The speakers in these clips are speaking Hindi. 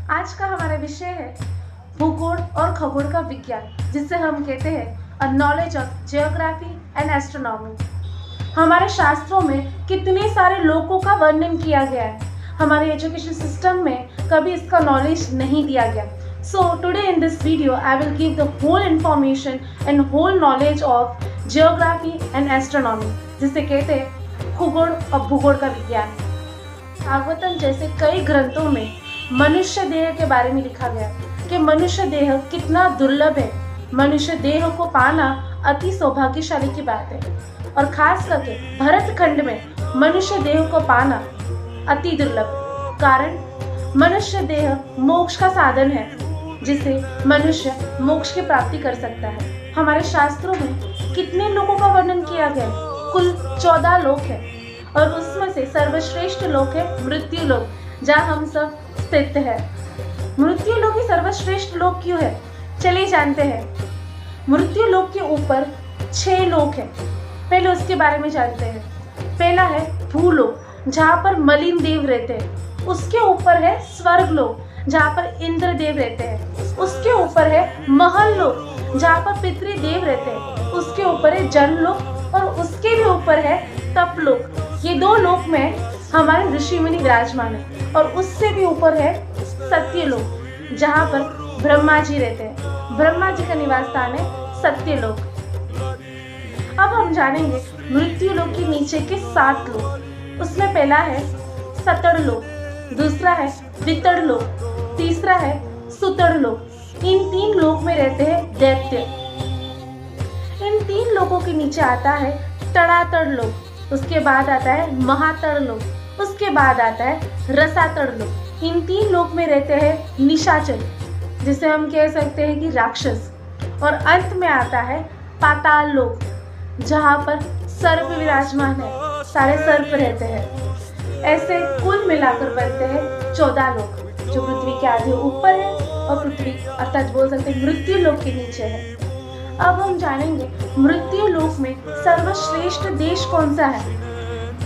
आज का हमारा विषय है भूगोल और खगोल का विज्ञान, जिसे हम कहते हैं a knowledge of geography and astronomy. हमारे शास्त्रों में कितने सारे लोकों का वर्णन किया गया है। हमारे एजुकेशन सिस्टम में कभी इसका नॉलेज नहीं दिया गया। So today in this video I will give the whole information and whole knowledge of geography and astronomy, जिसे कहते हैं खगोल और भूगोल का विज्ञान। भागवतम जैसे कई ग्रंथों में मनुष्य देह के बारे में लिखा गया कि मनुष्य देह कितना दुर्लभ है। मनुष्य देह को पाना अति सौभाग्यशाली की बात है, और खास करके भरत खंड में मनुष्य देह को पाना अति दुर्लभ है। कारण मनुष्य देह मोक्ष का साधन है, जिसे मनुष्य मोक्ष की प्राप्ति कर सकता है। हमारे शास्त्रों में कितने लोगों का वर्णन किया गया है? कुल 14 लोक है, और उसमें से सर्वश्रेष्ठ लोक है मृत्यु लोक, जहाँ हम सब स्थित है। मृत्यु लोक ही सर्वश्रेष्ठ लोक क्यों है, चलिए जानते हैं। मृत्यु लोक के ऊपर 6 लोक है। पहले उसके बारे में जानते हैं। पहला है भूलोक, जहाँ पर मलिन देव रहते हैं। उसके ऊपर है स्वर्ग लोक, जहाँ पर इंद्र देव रहते हैं। उसके ऊपर है महल लोक, जहाँ पर पितृदेव रहते हैं। उसके ऊपर है जन लोक, और उसके भी ऊपर है तप लोक। ये 2 लोक में हमारे ऋषि मुनि विराजमान है। और उससे भी ऊपर है सत्यलोक, जहाँ पर ब्रह्मा जी रहते हैं। ब्रह्मा जी का निवास स्थान है सत्यलोक। अब हम जानेंगे मृत्यु लोक के नीचे के 7 लोक। उसमें पहला है सतड़ लोक, दूसरा है वितड़ लोक, तीसरा है सुतड़ लोक। इन 3 लोक में रहते हैं दैत्य। इन 3 लोकों के नीचे आता है तड़ातड़ लोक, उसके बाद आता है महातड़ लोक, उसके बाद आता है रसातड़ लोक। इन 3 लोक में रहते हैं निशाचर, जिसे हम कह सकते हैं कि राक्षस। और अंत में आता है पाताल लोक, जहाँ पर सर्प विराजमान है, सारे सर्प रहते हैं। ऐसे कुल मिलाकर बनते हैं 14 लोक, जो पृथ्वी के आधे ऊपर है और पृथ्वी अर्थात बोल सकते हैं मृत्यु लोक के नीचे है। अब हम जानेंगे मृत्यु लोक में सर्वश्रेष्ठ देश कौन सा है।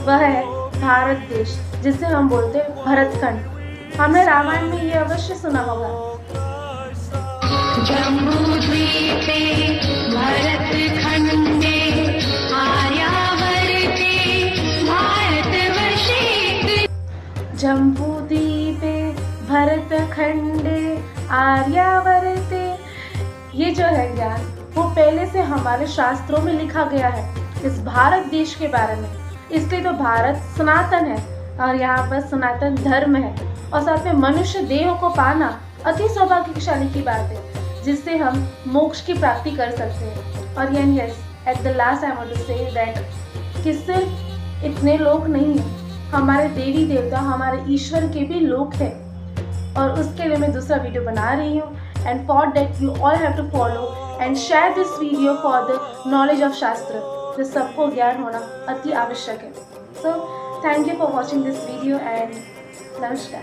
वह है भारत देश, जिसे हम बोलते हैं भरतखंड। हमने रामायण में ये अवश्य सुना होगा। जम्बूद्वीपे भरतखंडे आर्यावर्ते भारतवर्षे। जम्बूद्वीपे भरतखंडे आर्यावर्ते। ये जो है ज्ञान, वो पहले से हमारे शास्त्रों में लिखा गया है इस भारत देश के बारे में। इसलिए तो भारत सनातन है, और यहाँ पर सनातन धर्म है। और साथ में मनुष्य देह को पाना अति सौभाग्यशाली की बात है, जिससे हम मोक्ष की प्राप्ति कर सकते हैं। और yes, at the last I want to say that कि सिर्फ इतने लोग नहीं हैं, हमारे देवी देवता, हमारे ईश्वर के भी लोक है। और उसके लिए मैं दूसरा वीडियो बना रही हूँ। And for that you all have to follow and share this video for the knowledge of shastra, जो सबको ज्ञान होना अति आवश्यक है। So thank you for watching this video and नमस्कार।